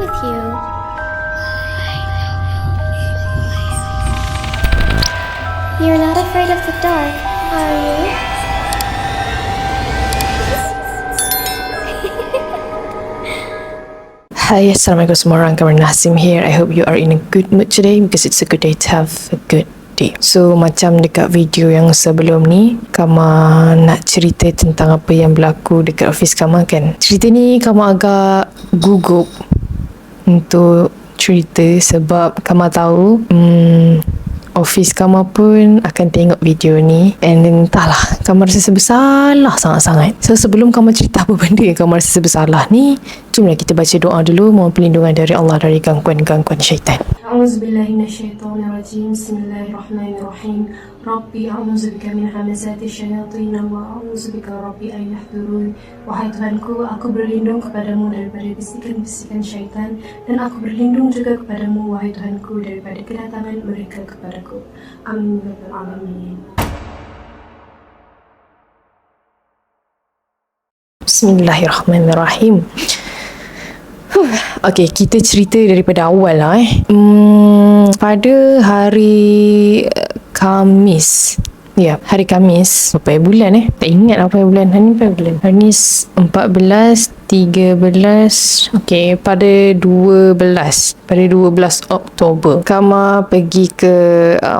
with you. You're not afraid of the dark, are you? Hi, Assalamualaikum semua orang. Kamran Nasim here. I hope you are in a good mood today because it's a good day to have a good day. So, macam dekat video yang sebelum ni, Kama nak cerita tentang apa yang berlaku dekat office Kama kan. Cerita ni Kama agak gugup untuk cerita sebab Kama tahu office Kama pun akan tengok video ni, and then entahlah, Kama rasa bersalah sangat-sangat. So sebelum Kama cerita apa benda yang Kama rasa bersalah ni, jomlah kita baca doa dulu, mohon perlindungan dari Allah dari gangguan-gangguan syaitan. A'udzubillahi minasyaitonirrajim. Bismillahirrahmanirrahim. Rabbi a'udzubika min hamazati syayatin wa a'udzubika rabbi an yahdurun. Wahai Tuhanku, aku berlindung kepadamu daripada bisikan-bisikan syaitan, dan aku berlindung juga kepadamu wahai Tuhanku daripada kedatangan mereka kepadaku. Amin ya rabbal alamin. Bismillahirrahmanirrahim. Okay, kita cerita daripada awal lah pada hari Khamis. Ya, hari Khamis. Berapa bulan Tak ingat apa bulan. Hari ni berapa bulan? Hari ni 14, 13. Okay, pada 12 Oktober Kama pergi ke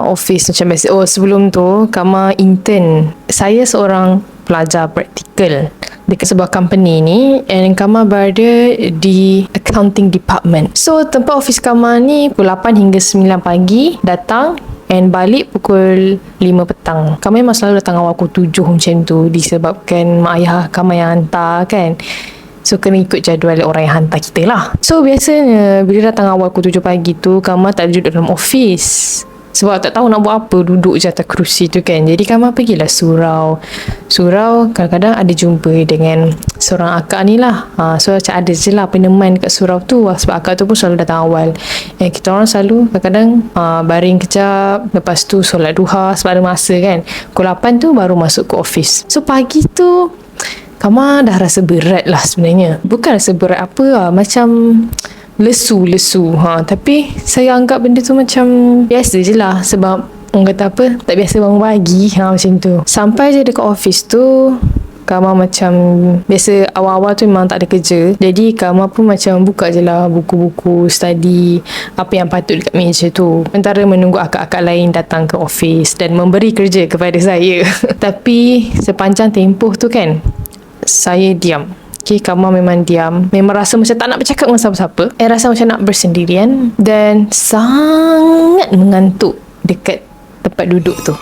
office macam biasa. Oh, sebelum tu Kama intern. Saya seorang pelajar praktikal dekat sebuah company ni, and Kama berada di accounting department. So tempat office Kama ni pukul 8 hingga 9 pagi datang, and balik pukul 5 petang. Kama memang selalu datang awal pukul 7 macam tu, disebabkan mak ayah Kama yang hantar kan. So kena ikut jadual orang yang hantar kita lah. So biasanya bila datang awal pukul 7 pagi tu, Kama tak duduk dalam office sebab tak tahu nak buat apa, duduk je atas kerusi tu kan. Jadi Kama pergilah surau. Kadang-kadang ada jumpa dengan seorang akak ni lah. So macam ada je lah peneman kat surau tu. Sebab akak tu pun selalu datang awal. Kita orang selalu kadang-kadang baring kejap, lepas tu solat duha sebab ada masa kan. Pukul 8 tu baru masuk ke office. So pagi tu Kama dah rasa berat lah sebenarnya. Bukan rasa berat apa lah, macam lesu. Tapi saya anggap benda tu macam biasa je lah, sebab orang kata apa, tak biasa bangun pagi macam tu. Sampai je dekat office tu, Kama macam biasa awal-awal tu memang tak ada kerja, jadi Kama pun macam buka je lah buku-buku study apa yang patut dekat meja tu, antara menunggu akak-akak lain datang ke office dan memberi kerja kepada saya. Tapi sepanjang tempoh tu kan, saya diam. Okay, Kama memang diam. Memang rasa macam tak nak bercakap dengan siapa-siapa. Rasa macam nak bersendirian dan sangat mengantuk dekat tempat duduk tu.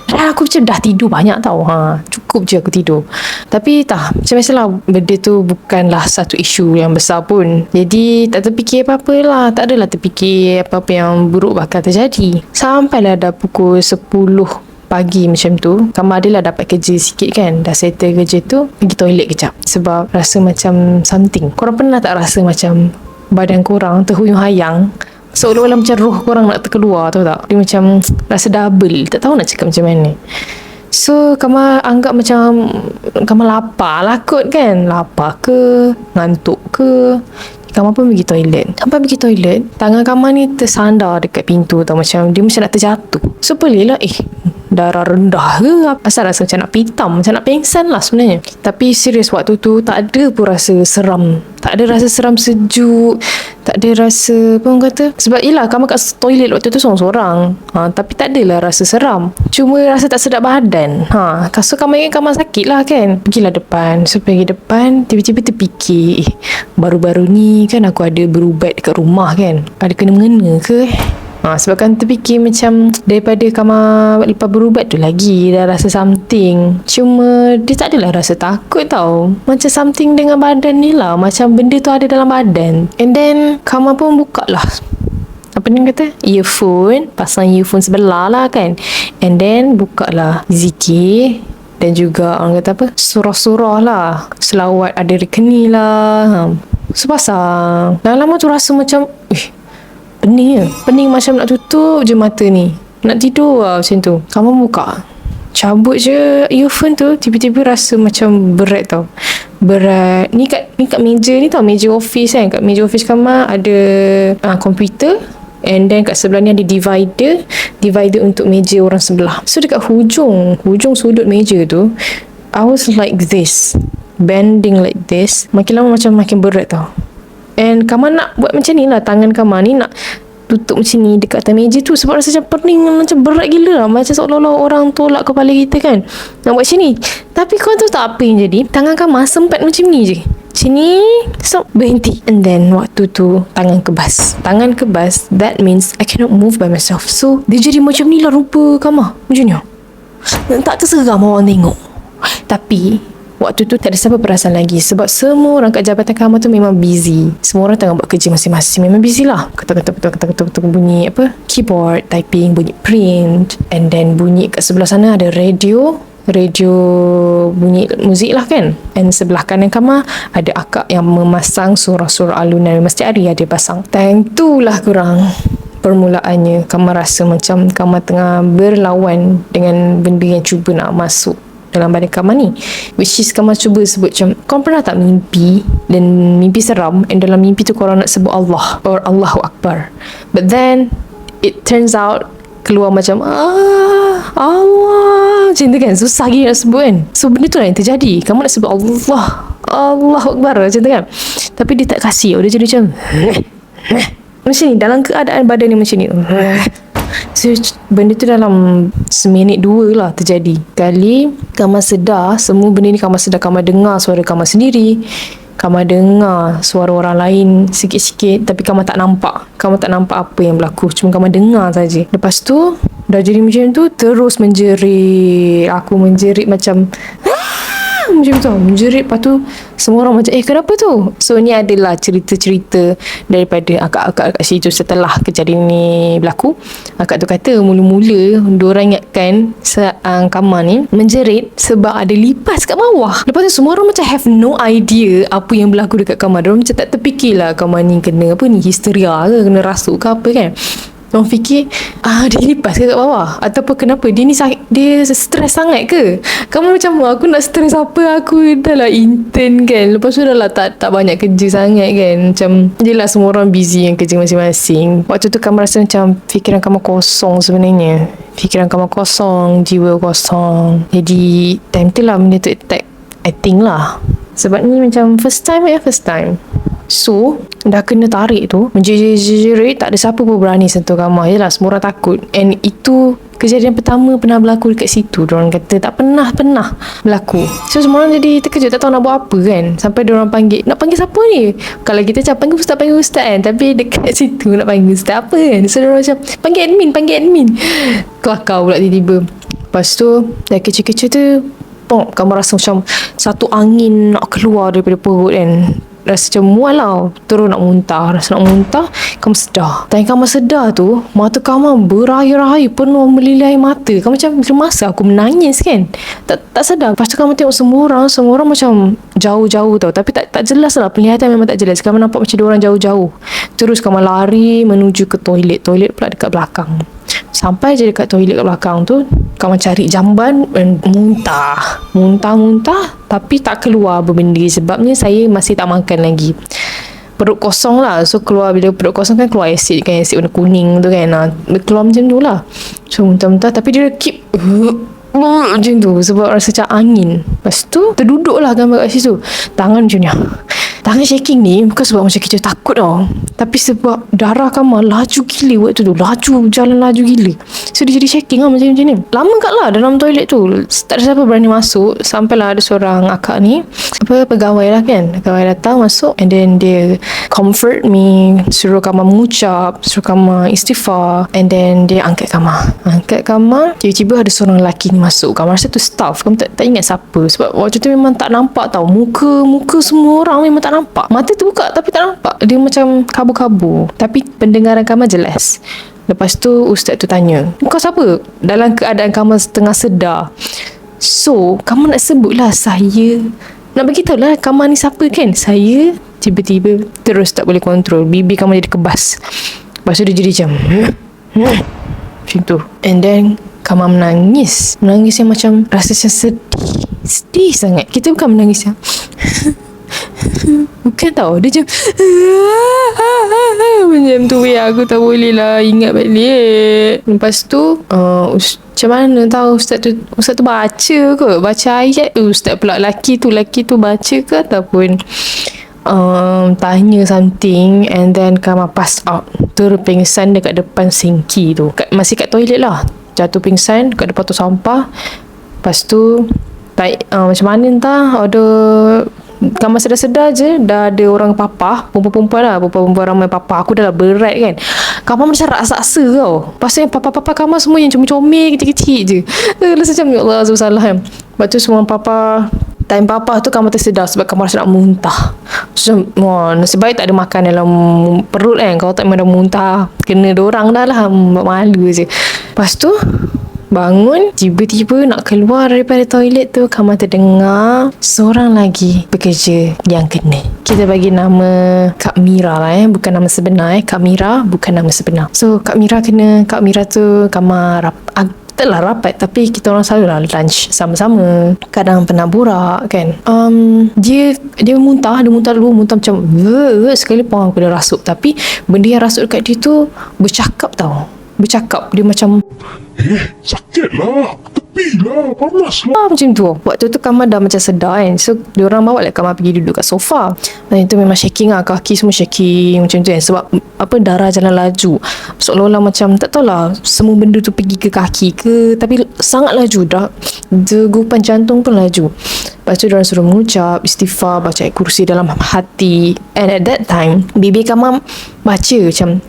Dan aku macam dah tidur banyak tau. Cukup je aku tidur. Tapi tak, macam biasalah, benda tu bukanlah satu isu yang besar pun. Jadi tak terfikir apa-apa lah. Tak adalah terfikir apa-apa yang buruk bakal terjadi. Sampailah dah pukul 10 pagi macam tu, Kama adalah dapat kerja sikit kan. Dah settle kerja tu, pergi toilet kejap sebab rasa macam something. Korang pernah tak rasa macam badan korang terhuyung-hayang, seolah-olah macam roh korang nak terkeluar, tahu tak? Dia macam rasa double, tak tahu nak cakap macam mana. So Kama anggap macam Kama lapar lah kot kan. Lapar ke, ngantuk ke, Kama pun pergi toilet. Sampai pergi toilet, tangan Kama ni tersandar dekat pintu tau, macam dia macam nak terjatuh. So pelik lah, darah rendah ke, asal rasa macam nak pitam, macam nak pengsan lah sebenarnya. Tapi serius, waktu tu tak ada pun rasa seram. Tak ada rasa seram, sejuk. Tak ada rasa apa orang kata, sebab yelah Kama kat toilet waktu tu seorang-seorang. Tapi tak adalah rasa seram, cuma rasa tak sedap badan. So Kama ingat Kama sakit lah kan. Pergilah depan. So pergi depan, tiba-tiba terfikir, baru-baru ni kan aku ada berubat dekat rumah kan, ada kena-mengena ke sebab kan terfikir macam daripada Kama lepas berubat tu lagi dah rasa something. Cuma dia tak adalah rasa takut tau, macam something dengan badan ni lah, macam benda tu ada dalam badan. And then Kama pun buka lah, apa ni kata, earphone, pasang earphone sebelah lah kan. And then buka lah zikir, dan juga orang kata apa, surah-surah lah, selawat ada rekeni lah. So pasang, lama-lama tu rasa macam pening macam nak tutup je mata ni, nak tidur lah macam tu. Kamu buka, cabut je earphone tu, tiba-tiba rasa macam berat tau. berat. Ni kat meja ni tau, meja office kan. Kat meja office kamar ada komputer, and then kat sebelah ni ada divider untuk meja orang sebelah. So dekat hujung sudut meja tu, I was like this, bending like this. Makin lama macam makin berat tau. And Kamal nak buat macam ni lah, tangan Kamal ni nak tutup macam ni dekat atas meja tu, sebab rasa macam pening, macam berat gila lah. Macam seolah-olah orang tolak kepala kita kan, nak buat macam ni. Tapi kau tahu tak apa yang jadi? Tangan Kamal sempat macam ni je, macam ni, so berhenti. And then waktu tu tangan kebas. That means I cannot move by myself. So dia jadi macam ni lah rupa Kamal, macam ni. Tak terseram orang tengok. Tapi waktu tu tak ada siapa perasan lagi, sebab semua orang kat jabatan Kamal tu memang busy. Semua orang tengah buat kerja masing-masing, memang busy lah. Ketuk bunyi keyboard, typing, bunyi print, and then bunyi kat sebelah sana ada radio bunyi muzik lah kan. And sebelah kanan Kamal ada akak yang memasang surah-surah alunan, mesti hari dia pasang. Time tu lah kurang permulaannya Kamal rasa macam Kamal tengah berlawan dengan benda yang cuba nak masuk dalam badan Kamal ni, which is Kamal cuba sebut macam, kau pernah tak mimpi, dan mimpi seram, and dalam mimpi tu korang nak sebut Allah or Allahu Akbar, but then it turns out keluar macam Allah macam tu kan, susah lagi nak sebut kan. So benda tu lah yang terjadi, Kamal nak sebut Allahu Akbar macam tu kan, tapi dia tak kasih. Dia jadi macam macam ni, dalam keadaan badan ni macam ni. So benda tu dalam seminit 2 lah terjadi. Kali Kamal sedar semua benda ni, Kamal sedar, Kamal dengar suara Kamal sendiri, Kamal dengar suara orang lain sikit-sikit, tapi Kamal tak nampak apa yang berlaku, cuma Kamal dengar saja. Lepas tu dah jadi macam tu, terus menjerit. Aku menjerit macam macam tu, menjerit. Lepas tu semua orang macam kenapa tu? So ni adalah cerita-cerita daripada akak-akak kat situ setelah kejadian ni berlaku. Akak tu kata mula-mula diorang ingatkan Kamal ni menjerit sebab ada lipas kat bawah. Lepas tu semua orang macam have no idea apa yang berlaku dekat Kamal. Diorang macam tak terfikirlah Kamal ni kena histeria ke, kena rasuk ke apa kan. Orang fikir dia lipas ke kat bawah, ataupun kenapa dia ni dia stres sangat ke. Kamu macam aku nak stres apa, aku dah lah intern kan, lepas tu dah lah tak banyak kerja sangat kan. Macam jelas semua orang busy yang kerja masing-masing. Waktu tu kamu rasa macam fikiran kamu kosong sebenarnya, fikiran kamu kosong, jiwa kosong. Jadi time tu lah benda tu attack, I think lah. Sebab ni macam first time. So dah kena tarik tu, menjerit, tak ada siapa pun berani sentuh Kamal. Yelah, semua orang takut. And itu kejadian pertama pernah berlaku dekat situ. Diorang kata tak pernah berlaku. So semua orang jadi terkejut, tak tahu nak buat apa kan. Sampai diorang panggil, nak panggil siapa ni? Kalau kita macam panggil ustaz kan, tapi dekat situ nak panggil ustaz apa kan. So diorang macam panggil admin. Kelakar pula tiba-tiba. Lepas tu dah kecil-kecil tu, kamu rasa macam satu angin nak keluar daripada perut kan. Rasa macam mual lah, terus nak muntah. Kamu sedar. Time kamu sedar tu, mata kamu berair-air, penuh melilai mata. Kamu macam masa aku menangis kan, tak sedar. Lepas tu kamu tengok semua orang macam jauh-jauh tau, tapi tak jelas lah, penglihatan memang tak jelas. Kamu nampak macam diorang jauh-jauh. Terus kamu lari menuju ke toilet pula dekat belakang. Sampai je dekat toilet kat belakang tu, kamu cari jamban, muntah, tapi tak keluar benda, sebabnya saya masih tak makan lagi. Perut kosong lah. So keluar, bila perut kosong kan keluar asid kan, asid warna kuning tu kan, keluar macam tu lah. So muntah-muntah, tapi dia keep macam tu sebab rasa macam angin. Lepas tu terduduk lah gambar kat situ, tangan macam ni. Tangan shaking ni bukan sebab macam kita takut tau, tapi sebab darah Kamal laju gila waktu tu, jalan laju gila. So dia jadi shaking lah macam ni. Lama kat lah dalam toilet tu, tak ada siapa berani masuk. Sampailah ada seorang akak ni, pegawai lah kan, pegawai datang masuk, and then dia comfort me, suruh Kamal mengucap, suruh Kamal istighfar, and then dia angkat Kamal. Tiba-tiba ada seorang lelaki ni masuk. Kamal rasa tu staff, kamu tak ingat siapa, sebab waktu tu memang tak nampak tau, muka semua orang memang tak nampak. Mata tu buka tapi tak nampak, dia macam kabur-kabur, tapi pendengaran Kamal jelas. Lepas tu ustaz tu tanya, kau siapa? Dalam keadaan Kamal setengah sedar. So Kamal nak sebutlah, saya nak beritahu lah Kamal ni siapa kan, saya. Tiba-tiba terus tak boleh kontrol, bibir Kamal jadi kebas. Lepas tu dia jadi macam macam tu. And then Kamal menangis yang macam rasa macam sedih sangat. Kita bukan menangis yang Bukan tau, dia macam macam tu ya, aku tak boleh lah ingat balik. Lepas tu macam mana tahu ustaz tu baca ke, baca ayat ustaz pula laki tu baca ke ataupun tanya something and then Kama pass out, terpingsan dekat depan sinki tu, masih kat toilet lah, jatuh pingsan dekat depan tu sampah. Lepas tu macam mana entah, ada Kama sedar-sedar je dah ada orang papah, perempuan ramai papah. Aku dah lah berat kan, Kama macam rasa tau. Pasal yang papa-papa Kama semua yang comel-comel kecil-kecil je. Rasa macam ya Allah salah kan. Lepas tu semua papa, time papa tu Kama tersedar sebab Kama rasa nak muntah. Macam nasib baik tak ada makan dalam perut kan. Kalau tak memang dah muntah, kena dorang dah lah, malu je. Lepas tu bangun, tiba-tiba nak keluar daripada toilet tu, Kama terdengar seorang lagi pekerja yang kena. Kita bagi nama Kak Mira lah bukan nama sebenar Kak Mira bukan nama sebenar. So Kak Mira kena. Kak Mira tu Kama taklah rapat, tapi kita orang selalu lah lunch sama-sama, kadang pernah borak kan. Dia muntah dulu, muntah macam sekali pun aku dah rasuk, tapi benda yang rasuk dekat dia tu bercakap. Dia macam sakit lah, tepi lah, panas lah. macam tu. Waktu tu Kama dah macam sedar kan. So diorang bawa lah Kama pergi duduk kat sofa. Dan itu memang shaking lah, kaki semua shaking macam tu kan. Sebab darah jalan laju, seolah-olah macam tak tahulah semua benda tu pergi ke kaki ke, tapi sangat laju, dah degupan jantung pun laju. Lepas tu diorang suruh mengucap istighfar, baca ayat kursi dalam hati. And at that time bibir Kama baca macam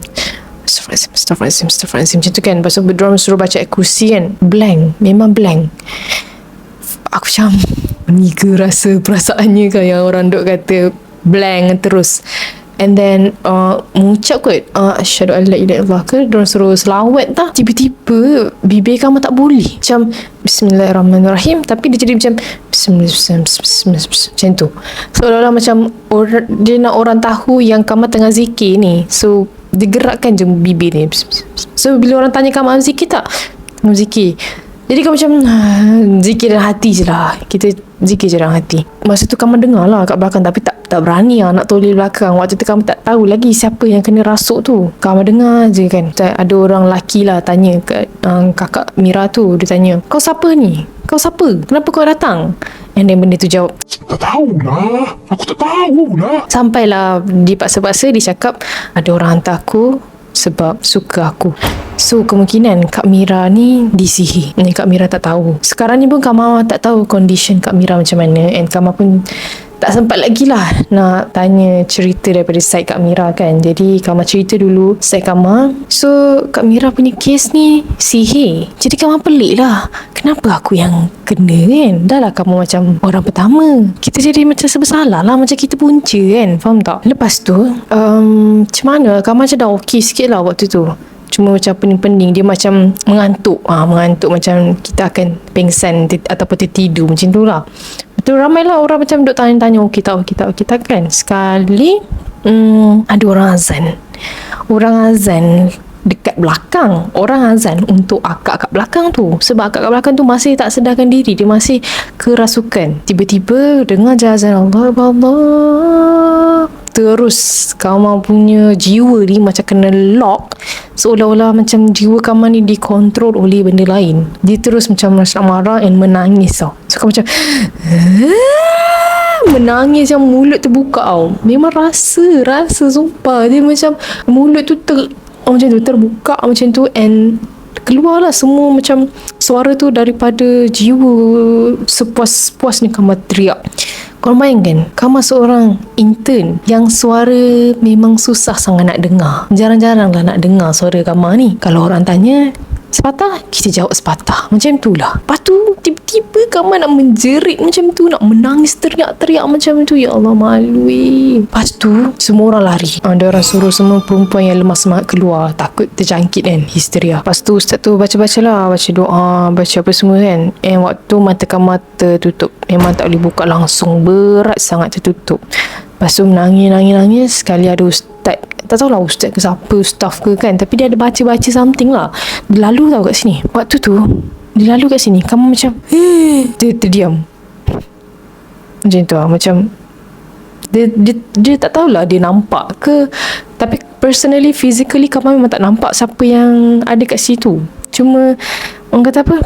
Astaghfirullahaladzim macam tu kan. Lepas tu diorang suruh baca ayat kursi kan, memang blank. Aku macam ni ke rasa perasaannya kan, yang orang duk kata blank terus. And then mengucap kot asyhadu an la ilaha illallah ke, diorang suruh selawat tah. Tiba-tiba bibir Kama tak boleh, macam bismillahirrahmanirrahim, tapi dia jadi macam bismillah macam tu. Seolah-olah macam dia nak orang tahu yang Kama tengah zikir ni. So dia gerakkan je bibir ni. So bila orang tanya Kama zikir tak, Kama zikir. Jadi Kama macam zikir dalam hati je lah. Kita zikir je dalam hati. Masa tu Kama dengar lah kat belakang, tapi tak berani lah nak toleh belakang. Waktu tu Kama tak tahu lagi siapa yang kena rasuk tu. Kama dengar je kan, ada orang lelaki lah tanya kat kakak Mira tu. Dia tanya, kau siapa ni? Kau siapa? Kenapa kau datang? And then benda tu jawab, Tak tahulah, aku tak tahulah. Sampailah dipaksa-paksa dia cakap, ada orang hantar aku sebab suka aku. So kemungkinan Kak Mira ni disihir. Ni Kak Mira tak tahu. Sekarang ni pun Kama tak tahu condition Kak Mira macam mana. And Kama pun tak sempat lagi lah nak tanya cerita daripada side Kak Mira kan. Jadi Kama cerita dulu side Kama. So Kak Mira punya kes ni sihir. Jadi Kama pelik lah, kenapa aku yang kena kan? Dah lah Kama macam orang pertama, kita jadi macam bersalah lah, macam kita punca kan, faham tak? Lepas tu macam mana Kama macam dah okey sikit lah waktu tu. Cuma macam pening-pening, dia macam mengantuk macam kita akan pengsan ataupun tertidur macam tu lah. Betul, ramai lah orang macam duk tanya-tanya okey tak kan. Sekali ada orang azan dekat belakang. Orang azan untuk akak kat belakang tu. Sebab akak kat belakang tu masih tak sedarkan diri, dia masih kerasukan. Tiba-tiba dengar je azan Allah. Terus Kama punya jiwa ni macam kena lock. Seolah-olah macam jiwa Kama ni dikontrol oleh benda lain. Dia terus macam rasa marah and menangis tau. So Kama macam menangis yang mulut terbuka tau. Memang rasa sumpah. Dia macam mulut tu macam tu terbuka macam tu, and keluarlah semua macam suara tu daripada jiwa. Sepuas-puasnya Kama teriak. Korang bayangkan, Kama seorang intern yang suara memang susah sangat nak dengar. Jarang-jarang lah nak dengar suara Kama ni. Kalau orang tanya sepatah, kita jawab sepatah. Macam tu lah. Lepas tu tiba-tiba Kama nak menjerit macam tu, nak menangis teriak-teriak macam tu. Ya Allah, malu. Lepas tu semua orang lari. Ada orang suruh semua perempuan yang lemah semangat keluar, takut terjangkit kan, histeria. Lepas tu ustaz tu baca-baca lah, baca doa, baca apa semua kan. And waktu mata Kama tertutup, memang tak boleh buka langsung, berat sangat tertutup. Lepas tu menangis. Sekali ada ustaz, tak tahulah ustaz ke siapa, staff ke kan, tapi dia ada baca-baca something lah. Dia lalu tau kat sini. Waktu tu dia lalu kat sini, Kama macam dia terdiam macam tu lah. Macam Dia tak tahulah dia nampak ke. Tapi personally, physically Kamal memang tak nampak siapa yang ada kat situ. Cuma orang kata apa,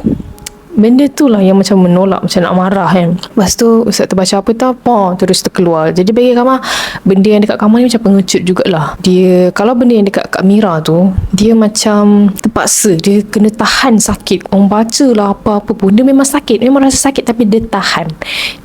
benda tu lah yang macam menolak, macam nak marah kan. Lepas tu Ustaz terbaca apa tau, terus terkeluar. Jadi bagi Kamal, benda yang dekat Kamal ni macam pengecut jugalah. Dia, kalau benda yang dekat Kak Mira tu, dia macam terpaksa, dia kena tahan sakit. Orang baca lah apa-apa pun, dia memang sakit, memang rasa sakit, tapi dia tahan.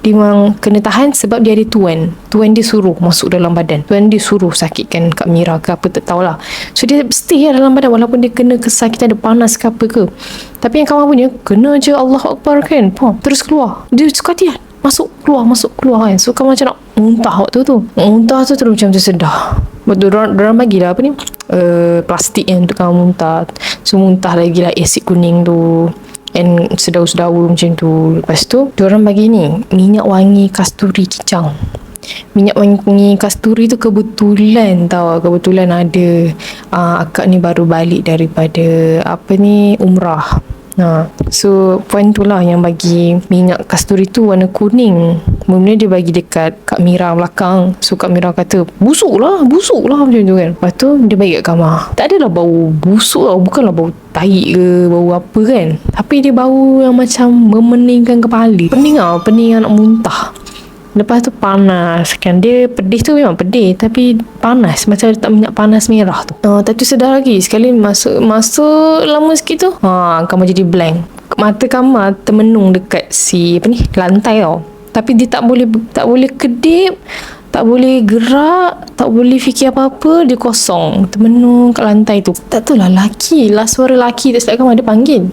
Dia memang kena tahan sebab dia ada tuan dia suruh masuk dalam badan. Tuan dia suruh sakitkan Kak Mira ke apa, tak tahulah. So dia stay lah dalam badan walaupun dia kena kesakitan, ada panas ke apa ke. Tapi yang Kamal punya, kena je Allah Akbar kan, terus keluar. Dia suka hati kan, masuk keluar kan. So Kamal macam nak muntah waktu tu. Muntah tu terus macam tersedah. Betul, dorang bagilah apa ni, plastik yang untuk Kamal muntah. So muntah lagi lah asid kuning tu, and sedaur-sedaur macam tu. Lepas tu diorang bagi ni minyak wangi kasturi kijang. Minyak wangi kasturi tu kebetulan ada akak ni baru balik daripada umrah. So puan tu lah yang bagi minyak kasturi tu warna kuning. Mula dia bagi dekat Kak Mira belakang. So Kak Mira kata busuk lah macam tu kan. Lepas tu dia bagi kat Kamal. Tak adalah bau busuk lah, bukanlah bau tahi ke bau apa kan, tapi dia bau yang macam memeningkan kepala. Pening nak muntah. Lepas tu panas kan. Dia pedih tu memang pedih, tapi panas, macam letak minyak panas merah tu. Tak tu sedar lagi. Sekali masuk lama sikit tu, Kamal jadi blank. Mata Kamal termenung dekat lantai tau. Tapi dia tak boleh kedip, tak boleh gerak, tak boleh fikir apa-apa. Dia kosong, termenung kat lantai tu. Tak tahu lah, suara laki tak silap Kamal, dia panggil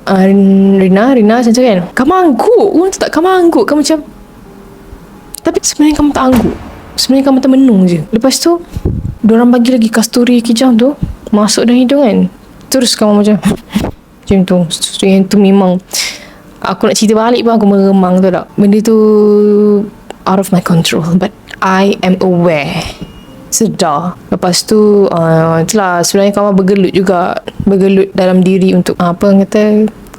Rina macam tu kan. Kamal angguk. Kamu macam, tapi sebenarnya Kamu tak angguk. Sebenarnya Kamu termenung je. Lepas tu diorang bagi lagi kasturi kijang tu masuk dalam hidung kan. Terus Kamu macam macam tu. Yang tu memang aku nak cerita balik pun aku meremang, tu tak. Benda tu out of my control, but I am aware, sedar. Lepas tu itulah sebenarnya Kamu bergelut dalam diri untuk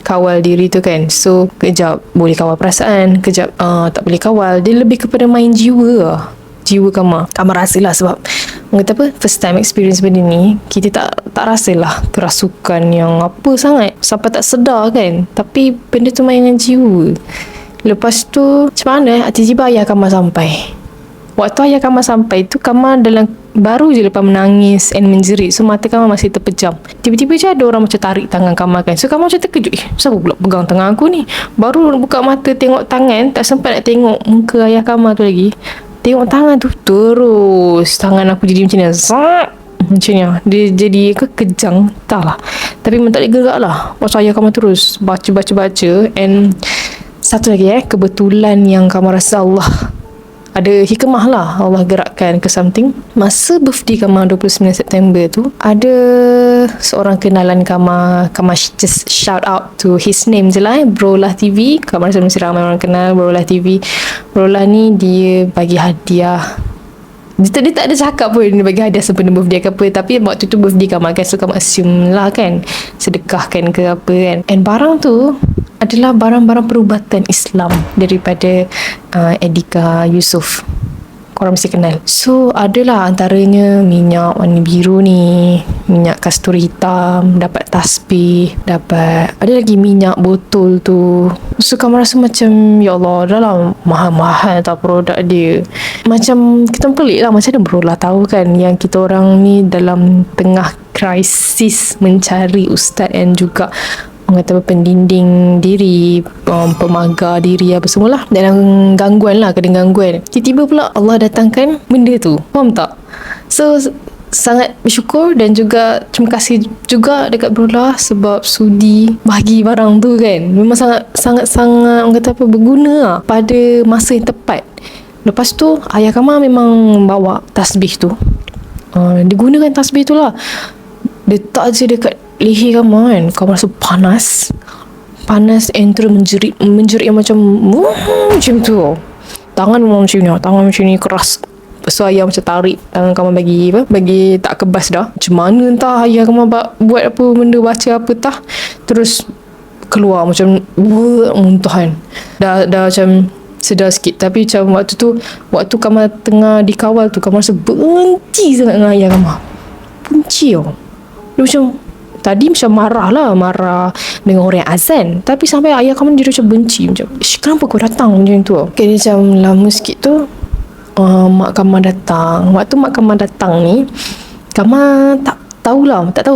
kawal diri tu kan. So kejap boleh kawal perasaan, kejap tak boleh kawal. Dia lebih kepada main jiwa lah. Jiwa Kamal rasalah, sebab orang kata apa, first time experience benda ni, kita tak rasalah kerasukan yang apa sangat, sampai tak sedar kan. Tapi benda tu main dengan jiwa. Lepas tu macam mana tiba-tiba ayah Kamal sampai. Waktu ayah Kamal sampai tu, Kamal baru je lepas menangis and menjerit. So mata Kamal masih terpejam. Tiba-tiba je ada orang macam tarik tangan Kamal kan. So Kamal macam terkejut, siapa pula pegang tangan aku ni. Baru buka mata tengok tangan, tak sempat nak tengok muka ayah Kamal tu lagi. Tengok tangan tu, terus tangan aku jadi macam ni, macam ni. Dia jadi kejang, tak lah. Tapi memang tak boleh gerak lah. Pasal ayah Kamal terus baca. And satu lagi kebetulan yang Kamal rasa Allah ada hikmah lah, Allah gerakkan ke something. Masa birthday Kamal 29 September tu, ada seorang kenalan Kamal just shout out to his name je lah, Brolah TV. Kamal rasa mesti ramai orang kenal Brolah TV. Brolah ni dia bagi hadiah. Dia tak ada cakap pun dia bagi hadiah sempena birthday ke apa. Tapi waktu tu birthday Kamal kan, so Kamal assume lah kan, sedekahkan ke apa kan. And barang tu adalah barang-barang perubatan Islam daripada Edika Yusof. Korang mesti kenal. So adalah antaranya minyak warna biru ni, minyak kasturi hitam, dapat tasbih, dapat ada lagi minyak botol tu. So Kamal rasa macam ya Allah, dah lah mahal-mahal tau produk dia. Macam kita pelik lah, macam mana Brolah tahu kan yang kita orang ni dalam tengah krisis mencari ustaz and juga orang kata pendinding diri, pemagar diri apa semualah, dalam gangguan lah, kena gangguan. Tiba-tiba pula Allah datangkan benda tu, faham tak? So sangat bersyukur dan juga terima kasih juga dekat Brolah sebab sudi bagi barang tu kan. Memang sangat orang kata apa, berguna lah pada masa yang tepat. Lepas tu ayah Kamal memang bawa tasbih tu. Dia gunakan tasbih tu lah, dia letak je dekat leher Kamal kan. Kamal rasa panas and terus menjerit yang macam tu. Tangan memang macam ni keras. So ayah macam tarik tangan Kamal bagi tak kebas dah. Macam mana entah ayah Kamal buat apa benda, baca apa tah, terus keluar macam muntah kan. Dah macam sedar sikit. Tapi macam waktu Kamal tengah dikawal tu, Kamal rasa benci sangat dengan ayah Kamal. Benci tau. Dia macam tadi macam marah dengan orang yang azan, tapi sampai ayah Kamal dia macam benci, macam kenapa kau datang macam tu. Okay, dia macam lama sikit tu mak Kamal datang. Waktu mak Kamal datang ni, Kamal tak tahu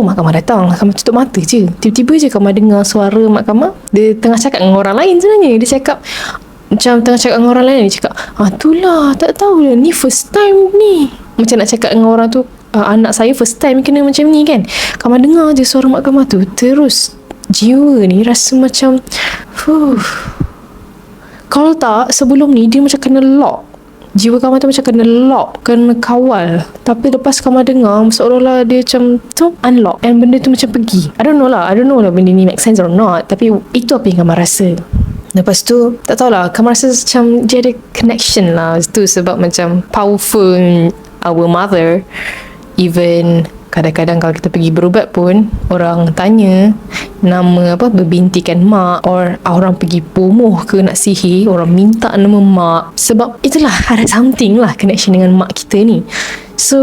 mak Kamal datang. Kamal tutup mata je. Tiba-tiba je Kamal dengar suara mak Kamal. Dia tengah cakap dengan orang lain sebenarnya. Dia cakap macam tengah cakap dengan orang lain. Dia cakap, itulah, tak tahu lah, ni first time ni. Macam nak cakap dengan orang tu, anak saya first time kena macam ni kan. Kamal dengar je suara mak Kamal tu, terus jiwa ni rasa macam kalau tak sebelum ni dia macam kena lock. Jiwa Kamal tu macam kena lock, kena kawal. Tapi lepas Kamal dengar, seolah-olah dia macam tu unlock, and benda tu macam pergi. I don't know lah benda ni make sense or not, tapi itu apa yang Kamal rasa. Lepas tu tak tahulah, Kamal rasa macam dia ada connection lah tu, sebab macam powerful our mother. Even kadang-kadang kalau kita pergi berubat pun, orang tanya nama berbintikan mak, or orang pergi pomoh ke nak sihir, orang minta nama mak, sebab itulah ada something lah connection dengan mak kita ni. So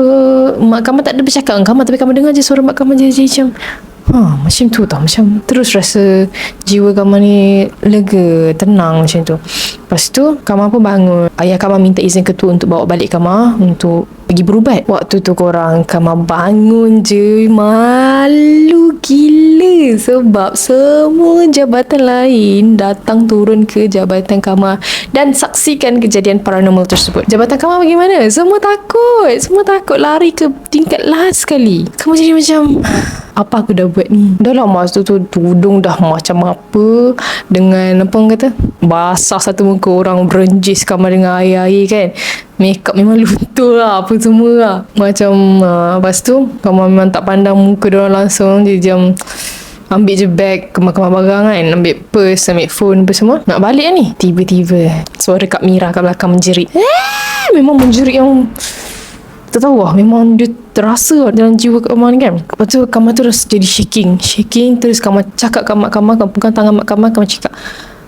mak Kamal tak ada bercakap dengan Kamal, tapi Kamal dengar je suara mak Kamal jadi macam macam tu tau. Macam terus rasa jiwa Kamal ni lega, tenang macam tu. Lepas tu Kamal pun bangun. Ayah Kamal minta izin ketua untuk bawa balik Kamal untuk pergi berubat. Waktu tu korang, Kamal bangun je malu gila, sebab semua jabatan lain datang turun ke jabatan Kamal dan saksikan kejadian paranormal tersebut. Jabatan Kamal bagaimana? Semua takut lari ke tingkat last sekali. Kamal jadi macam apa aku dah buat ni? Dah lah masa tu tudung dah macam apa, dengan apa orang kata, basah satu muka, orang berenjis Kamal dengan air-air kan. Makeup memang luntur lah, apa semua lah. Macam lepas tu Kamal memang tak pandang muka diorang langsung. Dia jam ambil je bag, kemas-kemas barang kan, ambil purse, ambil phone apa semua, nak balik kan ni. Tiba-tiba suara Kak Mira kat belakang menjerit. Memang menjerit yang tak tahu lah, memang dia terasa dalam jiwa Kamal ni kan. Lepas tu Kamal terus jadi shaking. Terus Kamal cakap kat mak Kamal, pegang tangan mak Kamal, Kamal cakap,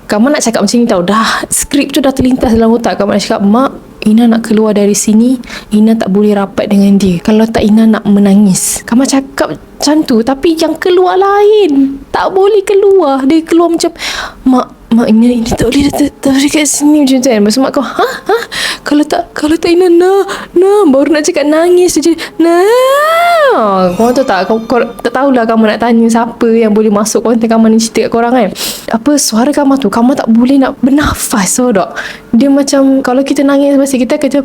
Kamal nak cakap macam ni tau, dah skrip tu dah terlintas dalam otak. Kamal nak cakap, mak, Ina nak keluar dari sini, Ina tak boleh rapat dengan dia, kalau tak Ina nak menangis. Kamal cakap macam tu, tapi yang keluar lain, tak boleh keluar. Dia keluar macam, mak ini tak boleh kat sini macam tu kan. Lepas tu mak kau, kalau tak Ina baru nak cakap nangis je. Kau tahu tak, kau tak tahulah Kamal nak tanya siapa yang boleh masuk konten Kamal ni cerita kat korang kan. Apa suara Kamal tu, Kamal tak boleh nak bernafas. So tak, dia macam kalau kita nangis masa kita kata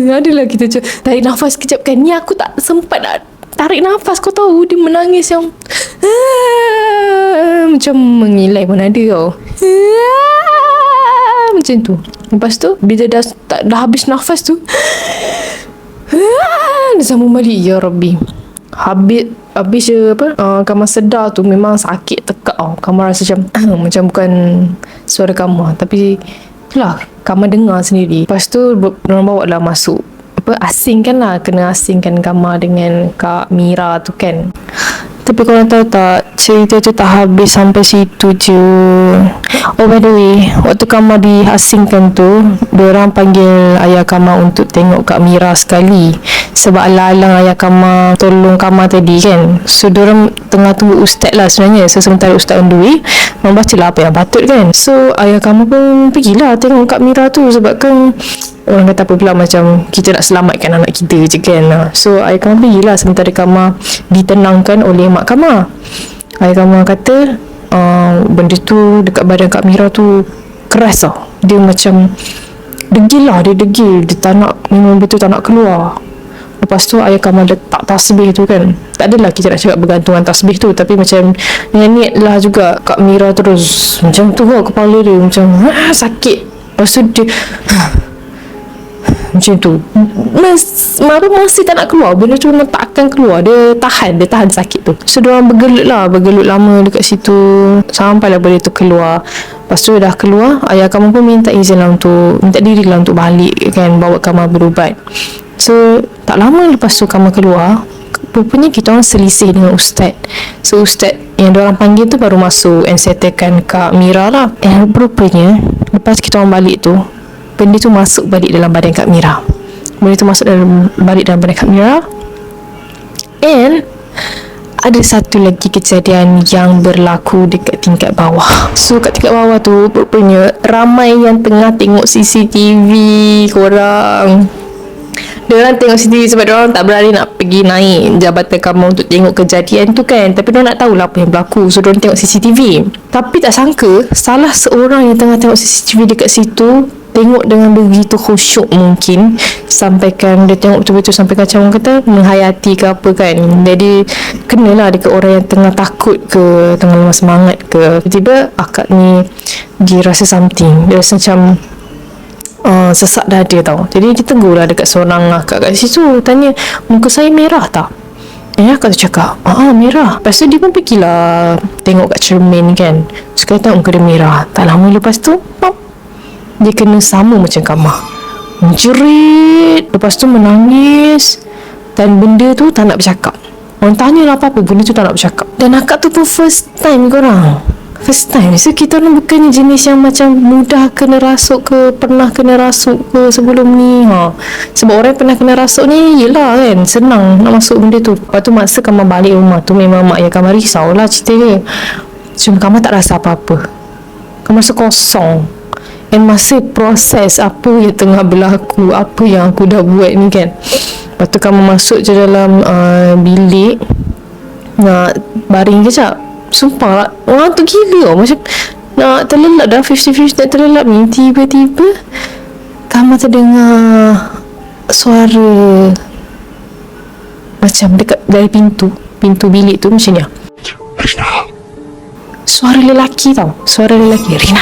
adalah kita macam tarik nafas kejap kan. Ni aku tak sempat nak tarik nafas, kau tahu dia menangis yang macam mengilai pun ada tau. Macam tu. Lepas tu bila dah habis nafas tu, dia sambung balik. Ya Rabbi, habis je Kamal sedar tu memang sakit tekak tau. Kamal rasa macam bukan suara Kamal, tapi itulah Kamal dengar sendiri. Lepas tu orang bawa lah masuk, asingkan lah, kena asingkan Kamal dengan Kak Mira tu kan. Tapi korang tahu tak, cerita tu tak habis sampai situ je. Oh by the way, waktu Kamal diasingkan tu, diorang panggil ayah Kamal untuk tengok Kak Mira sekali, sebab alang-alang ayah Kamal tolong Kamal tadi kan. So diorang tengah tunggu ustaz lah sebenarnya. So sementara ustaz on the way, membaca lah apa yang patut kan. So ayah Kamal pun pergilah tengok Kak Mira tu, sebab kan orang kata apa pula, macam kita nak selamatkan anak kita je kan. So ayah Kamal pergilah sementara Kamal ditenangkan oleh mak Kamal. Ayah Kamal kata benda tu dekat badan Kak Mira tu keras tau. Dia macam degil lah, dia tak nak, memang betul tak nak keluar. Lepas tu ayah Kamal letak tasbih tu kan. Tak adalah kita nak cakap bergantungan tasbih tu, tapi macam dengan niat lah juga. Kak Mira terus macam tu lah, kepala dia macam sakit. Lepas tu dia macam tu masih tak nak keluar. Benda tu memang tak akan keluar. Dia tahan sakit tu. So diorang bergelut lama dekat situ sampailah benda tu keluar. Lepas tu dah keluar, ayah Kamal pun minta izin lah minta diri lah untuk balik kan, bawa Kamal berubat. So tak lama lepas tu Kamal keluar, rupanya kita orang selisih dengan ustaz. So ustaz yang diorang panggil tu baru masuk and settlekan Kak Mira lah. And rupanya lepas kita orang balik tu, benda tu masuk balik dalam badan Kak Mira. Benda tu masuk balik dalam badan Kak Mira. And ada satu lagi kejadian yang berlaku dekat tingkat bawah. So kat tingkat bawah tu rupanya ramai yang tengah tengok CCTV korang. Diorang tengok CCTV sebab diorang tak berani nak pergi naik jabatan kamar untuk tengok kejadian tu kan. Tapi diorang nak tahulah apa yang berlaku. So diorang tengok CCTV. Tapi tak sangka salah seorang yang tengah tengok CCTV dekat situ tengok dengan begitu khusyuk mungkin, sampaikan dia tengok betul-betul sampai macam orang kata menghayati ke apa kan. Jadi kenalah dekat orang yang tengah takut ke, tengah lemah semangat ke. Tiba-tiba akak ni dia rasa something. Dia rasa macam sesak dada tau. Jadi dia teguhlah dekat seorang akak kat situ, tanya, muka saya merah tak? Akak tu cakap, merah. Lepas tu dia pun pergilah tengok kat cermin kan. Sekali tengok muka dia merah. Tak lama lepas tu pop, dia kena sama macam kamar, menjerit, lepas tu menangis. Dan benda tu tak nak bercakap. Orang tanya lah apa-apa, benda tu tak nak bercakap. Dan akak tu pun first time korang. First time. So kita orang bukannya jenis yang macam mudah kena rasuk ke, pernah kena rasuk ke sebelum ni. Sebab orang yang pernah kena rasuk ni, yelah kan, senang nak masuk benda tu. Lepas tu masa Kamal balik rumah tu, memang mak ayah Kamal risau lah cerita dia. Cuma Kamal tak rasa apa-apa. Kamal rasa kosong. And masa proses apa yang tengah berlaku, apa yang aku dah buat ni kan. Lepas tu Kamal masuk je dalam bilik, nak baring kejap. Sumpah lah, orang tu gila. Macam nak terlelap dah, 50-50 nak terlelap ni. Tiba-tiba Kamal terdengar suara macam dekat dari pintu bilik tu macam ni. Rina. Suara lelaki tau. Suara lelaki, Rina.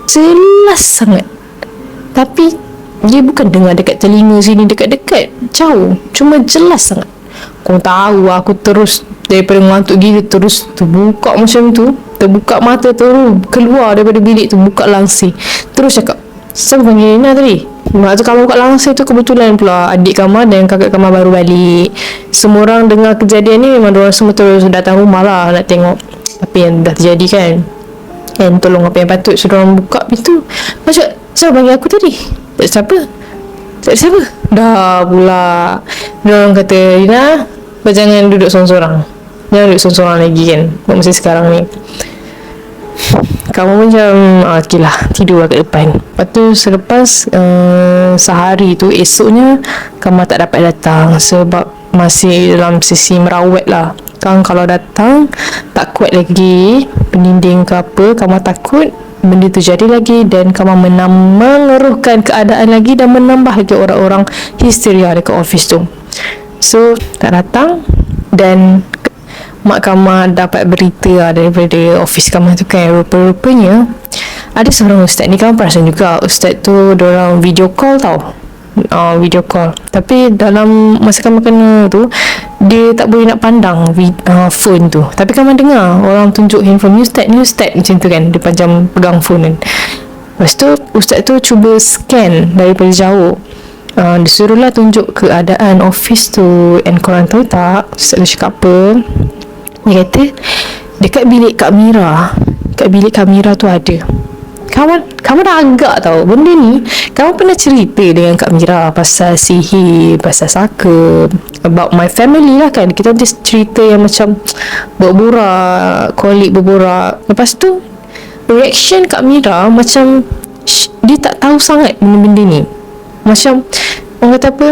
Jelas sangat. Tapi dia bukan dengar dekat telinga sini, dekat-dekat, jauh. Cuma jelas sangat. Kau tahu aku terus daripada ngantuk gila terus terbuka macam tu, terbuka mata terus keluar daripada bilik tu, buka langsir. Terus cakap, siapa panggil Rina tadi? Mak tu Kamal buka langsir tu, kebetulan pula adik Kamal dan kakak Kamal baru balik. Semua orang dengar kejadian ni, memang diorang semua terus datang rumah lah nak tengok apa yang dah terjadi kan. And tolong apa yang patut. So diorang buka pintu, macam siapa panggil aku tadi? Tak siapa? Dah pula diorang kata, Rina, jangan duduk seorang-seorang. Jangan duduk seorang-seorang lagi kan, masa sekarang ni. Kamu macam okay lah, tidur lah kat depan. Lepas tu selepas sehari tu, esoknya Kamal tak dapat datang sebab masih dalam sesi merawat lah kan. Kalau datang tak kuat lagi peninding ke apa, Kamal takut benda tu jadi lagi dan Kamal mengeruhkan keadaan lagi dan menambah lagi orang-orang histeria dekat office tu. So tak datang. Dan mak Kamal dapat berita lah daripada office Kamal tu kan, rupa-rupanya ada seorang ustaz ni. Kamal perasan juga ustaz tu diorang video call tau. Video call. Tapi dalam masa Kamal kena tu, dia tak boleh nak pandang phone tu. Tapi Kamal dengar orang tunjuk handphone, ni ustaz macam tu kan, dia panjang pegang phone kan. Lepas tu ustaz tu cuba scan daripada jauh. Disuruhlah tunjuk keadaan office tu. And korang tahu tak ustaz tu cakap apa? Dia kata dekat bilik Kak Mira tu ada. Kamu dah agak tahu benda ni. Kamu pernah cerita dengan Kak Mira pasal sihir, pasal saka, about my family lah kan. Kita nanti cerita yang macam berborak, kolik berborak. Lepas tu reaction Kak Mira macam dia tak tahu sangat benda-benda ni. Macam orang kata apa,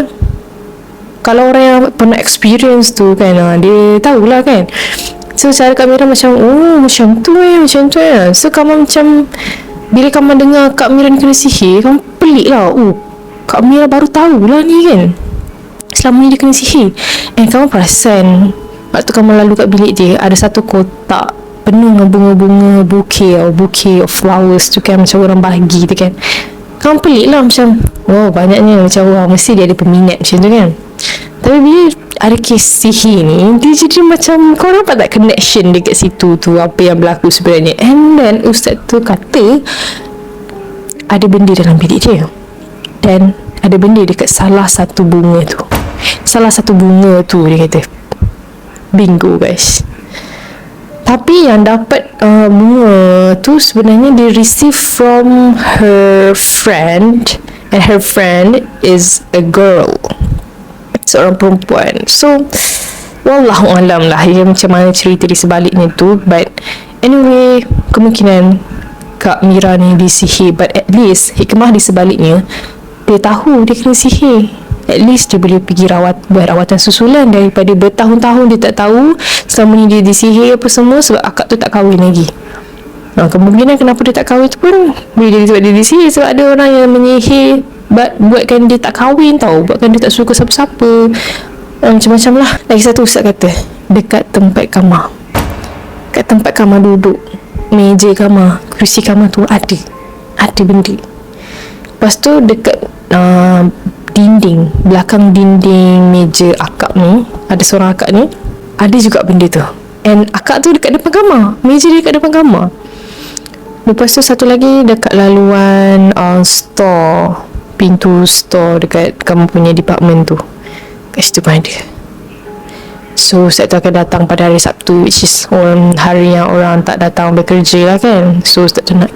kalau orang yang pernah experience tu kan, dia tahulah kan. So cara Kak Mira macam macam tu So kamu macam, bila kamu dengar Kak Mira ni kena sihir, kamu pelik lah. Kak Mira baru tahu lah ni kan, selama ni dia kena sihir. Kamu perasan waktu kamu lalu kat bilik dia, ada satu kotak penuh dengan bunga-bunga, bouquet of flowers tu kan, macam orang bahagi tu kan. Kamu pelik lah macam, banyaknya, macam mesti dia ada peminat macam tu kan. Tapi bila ada kes sihir ni, dia jadi macam kau dapat tak connection dekat situ tu, apa yang berlaku sebenarnya. And then ustaz tu kata ada benda dalam bilik dia, dan ada benda dekat salah satu bunga tu. Dia kata bingo guys. Tapi yang dapat bunga tu sebenarnya dia receive from her friend, and her friend is a girl, seorang perempuan. So wallahualam lah ya macam mana cerita di sebaliknya tu. But anyway, kemungkinan Kak Mira ni disihir, but at least hikmah di sebaliknya, dia tahu dia kena sihir. At least dia boleh pergi buat rawatan susulan daripada bertahun-tahun dia tak tahu selama ni dia disihir apa semua sebab akak tu tak kahwin lagi. Kemungkinan kenapa dia tak kahwin tu pun boleh jadi sebab dia disihir, sebab ada orang yang menyihir buatkan dia tak kahwin tau, buatkan dia tak suka siapa-siapa, macam-macam lah. Lagi satu ustaz kata dekat tempat kamar, kat tempat kamar duduk, meja kamar, kerusi kamar tu ada benda. Lepas tu dekat dinding, belakang dinding meja akak ni, ada seorang akak ni, ada juga benda tu. And akak tu dekat depan kamar, meja dia dekat depan kamar. Lepas tu satu lagi dekat laluan store, pintu store dekat kamu punya department tu, kat situ pun ada. So Ustaz tu akan datang pada hari Sabtu, which is hari yang orang tak datang bekerja lah kan. So Ustaz tu nak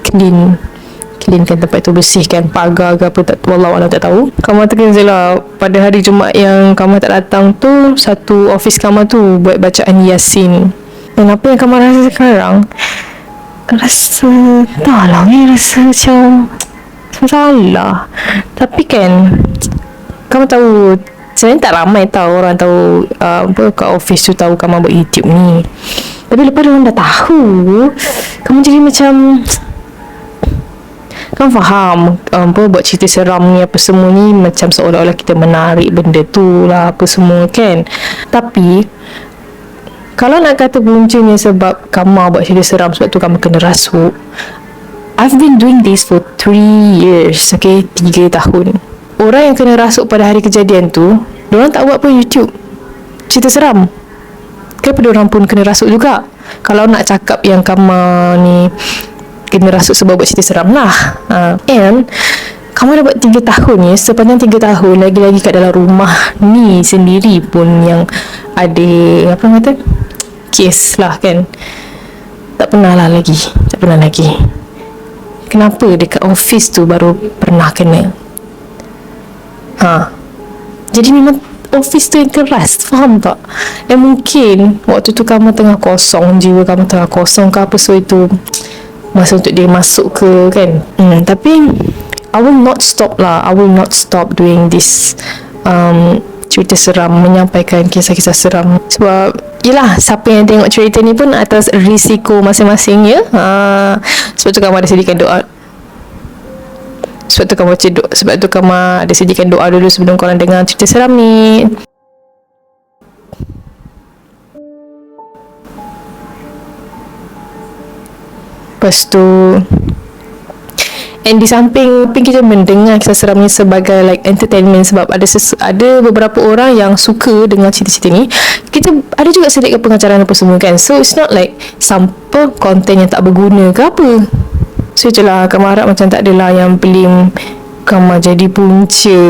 cleankan tempat tu, bersihkan pagar ke apa, tak wallahualam tak tahu. Kamar tu kan lah pada hari Jumaat yang kamar tak datang tu, satu office kamar tu buat bacaan Yasin. Dan apa yang kamar rasa sekarang, rasa tak lah rasa macam salah. Tapi kan kamu tahu, sebenarnya tak ramai tahu orang tahu kat office tu tahu kamu buat YouTube ni. Tapi lepas orang dah tahu, kamu jadi macam kan faham buat cerita seram ni apa semua ni macam seolah-olah kita menarik benda tu lah apa semua kan. Tapi kalau nak kata puncanya sebab kamu buat cerita seram sebab tu kamu kena rasuk, I've been doing this for 3 years, okay, 3 tahun. Orang yang kena rasuk pada hari kejadian tu, diorang tak buat pun YouTube cerita seram, kenapa diorang pun kena rasuk juga? Kalau nak cakap yang kamu ni kena rasuk sebab buat cerita seram lah. And kamu dah buat 3 tahun ni, sepanjang 3 tahun lagi-lagi kat dalam rumah ni sendiri pun yang ada apa kata kes lah kan, tak pernah lagi. Kenapa dekat office tu baru pernah kena? Jadi memang office tu yang keras, faham tak? Dan mungkin waktu tu kamu tengah kosong, jiwa kamu tengah kosong ke apa, so itu masa untuk dia masuk ke kan. Tapi I will not stop doing this cerita seram, menyampaikan kisah-kisah seram. Sebab yelah, siapa yang tengok cerita ni pun atas risiko masing-masing ya. Sebab tu kamu ada sediakan doa. Sebab tu kamu ada sediakan doa dulu sebelum korang dengar cerita seram ni. Lepas tu, and di samping kita mendengar kisah seram ni sebagai like entertainment, sebab ada beberapa orang yang suka dengar cerita-cerita ni, kita ada juga sedikit pengajaran apa semua kan. So it's not like sampai konten yang tak berguna ke apa. So itulah, kamu harap macam tak adalah yang pelim kamu jadi punca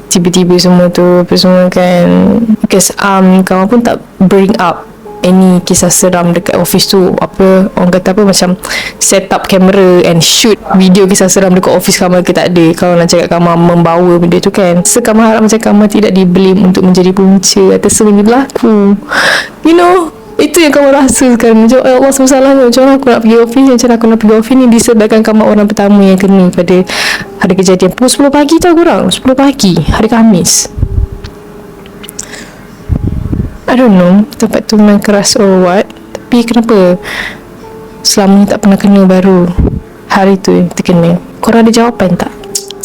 tiba-tiba semua tu apa semua kan. Because kamu pun tak bring up any kisah seram dekat office tu, apa orang kata apa, macam set up kamera and shoot video kisah seram dekat office kamu ke tak ada. Kalau nak cakap kamu membawa benda tu kan, so kamu harap macam kamu tidak dibelim untuk menjadi punca atau sebenarnya berlaku, you know. Itu yang kamu rasa sekarang, macam Allah SWT, macam aku nak pergi office ni disebabkan kamu orang pertama yang kena pada hari kejadian pukul 10 pagi tau korang, 10 pagi hari Khamis. I don't know, tempat tu memang keras or what. Tapi kenapa selama ni tak pernah kena, baru hari tu yang terkena? Korang ada jawapan tak?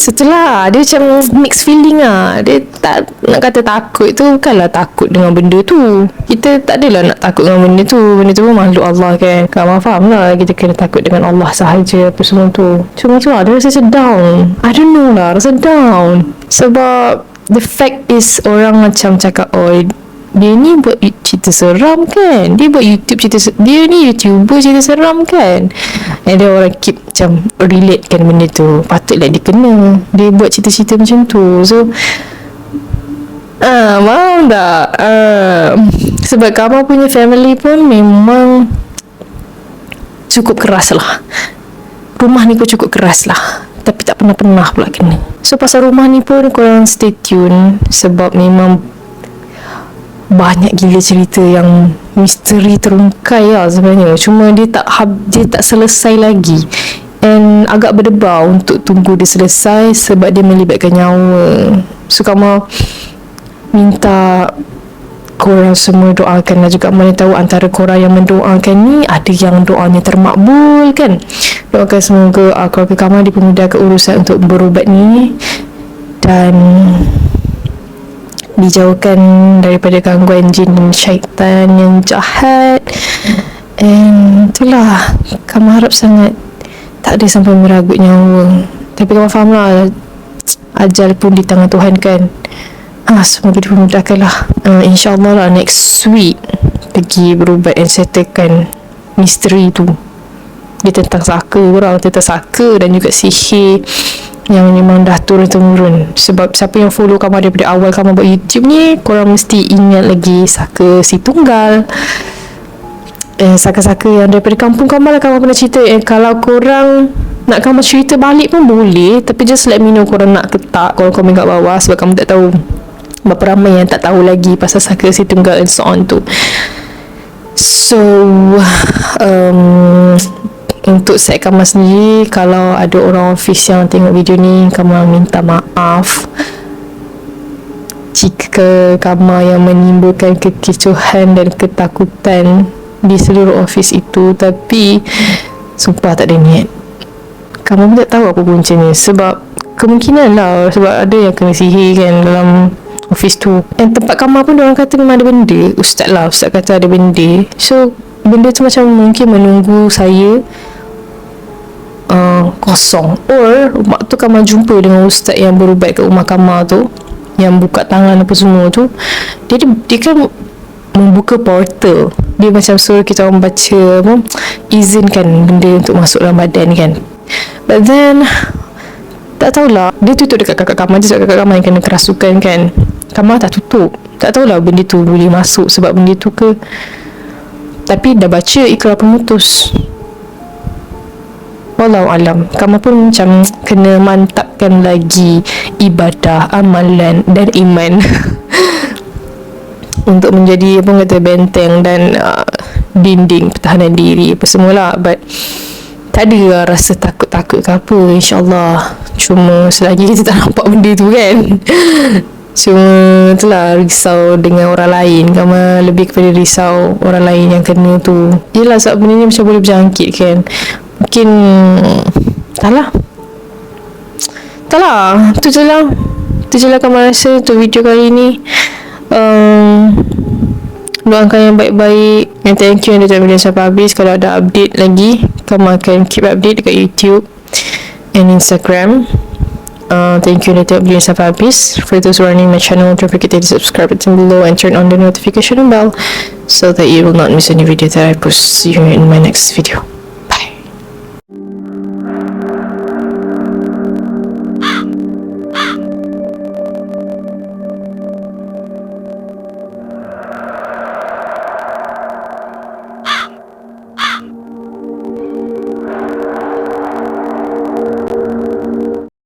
Setelah dia macam mixed feeling lah. Dia tak nak kata takut tu, bukanlah takut dengan benda tu. Kita tak adalah nak takut dengan benda tu. Benda tu pun makhluk Allah kan. Kamu faham lah, kita kena takut dengan Allah sahaja apa semua tu. Cuma tu lah, dia rasa down. I don't know lah, rasa down. Sebab the fact is orang macam cakap, oh dia ni buat cerita seram kan, dia buat YouTube dia ni YouTuber cerita seram kan. And then orang keep macam relate kan benda tu, patutlah dia kena, dia buat cerita-cerita macam tu. So Faham tak? Sebab Kama punya family pun memang cukup keras lah. Rumah ni pun cukup keras lah, tapi tak pernah pula kena. So pasal rumah ni pun korang stay tune, sebab memang banyak gila cerita yang misteri terungkai lah sebenarnya. Cuma dia tak selesai lagi, and agak berdebar untuk tunggu dia selesai sebab dia melibatkan nyawa. So Kama minta korang semua doakan, dan juga mana tahu antara korang yang mendoakan ni ada yang doanya termakbul kan. Doakan semoga keluarga Kama dipermudahkan urusan untuk berubat ni, dan dijauhkan daripada gangguan jin dan syaitan yang jahat. And itulah, Kama harap sangat tak ada sampai meragut nyawa. Tapi Kama faham lah, ajal pun di tangan Tuhan kan. Semoga dipermudahkan lah. InsyaAllah lah next week pergi berubat and settlekan misteri tu. Dia tentang saka orang, tentang saka dan juga sihir yang memang dah turun-temurun. Sebab siapa yang follow Kama daripada awal Kama buat YouTube ni, korang mesti ingat lagi saka si tunggal, saka-saka yang daripada kampung Kama lah Kama pernah cerita. Kalau korang nak Kama cerita balik pun boleh, tapi just let me know korang nak ke tak. Korang komen kat bawah, sebab Kama tak tahu berapa ramai yang tak tahu lagi pasal saka si tunggal and so on tu. So untuk set Kama sendiri, kalau ada orang office yang tengok video ni, Kama minta maaf jika Kama yang menimbulkan kekisauan dan ketakutan di seluruh office itu. Tapi sumpah tak ada niat. Kama pun tak tahu apa puncanya, sebab kemungkinan lah, sebab ada yang kena sihir kan dalam office tu. Dan tempat Kama pun diorang kata memang ada benda. Ustaz kata ada benda. So benda tu macam mungkin menunggu saya kosong. Or waktu Kama jumpa dengan ustaz yang berubat kat rumah Kama tu, yang buka tangan apa semua tu, dia kan membuka portal. Dia macam suruh kita orang baca izinkan benda untuk masuk dalam badan kan. But then tak tahulah, dia tutup dekat kakak Kama je, sebab kakak Kama yang kena kerasukan kan. Kama tak tutup. Tak tahulah benda tu boleh masuk sebab benda tu ke. Tapi dah baca ikrar pemutus. Wallahualam. Kama pun macam kena mantapkan lagi ibadah, amalan dan iman untuk menjadi apa kata benteng dan dinding pertahanan diri apa semualah. But tak ada lah rasa takut-takut ke apa, insyaAllah. Cuma selagi kita tak nampak benda tu kan. Cuma itulah, risau dengan orang lain. Kama lebih kepada risau orang lain yang kena tu. Yelah, sebab benda ni macam boleh berjangkit kan. Mungkin tak lah, tu je lah Kama rasa untuk video kali ni. Doakan yang baik-baik, and thank you yang dah tengok video sampai habis. Kalau ada update lagi, Kama akan keep update dekat YouTube and Instagram. Thank you yang dah tengok video sampai habis. For those who are new to my channel, don't forget to subscribe button below and turn on the notification bell so that you will not miss any video that I post. See you in my next video.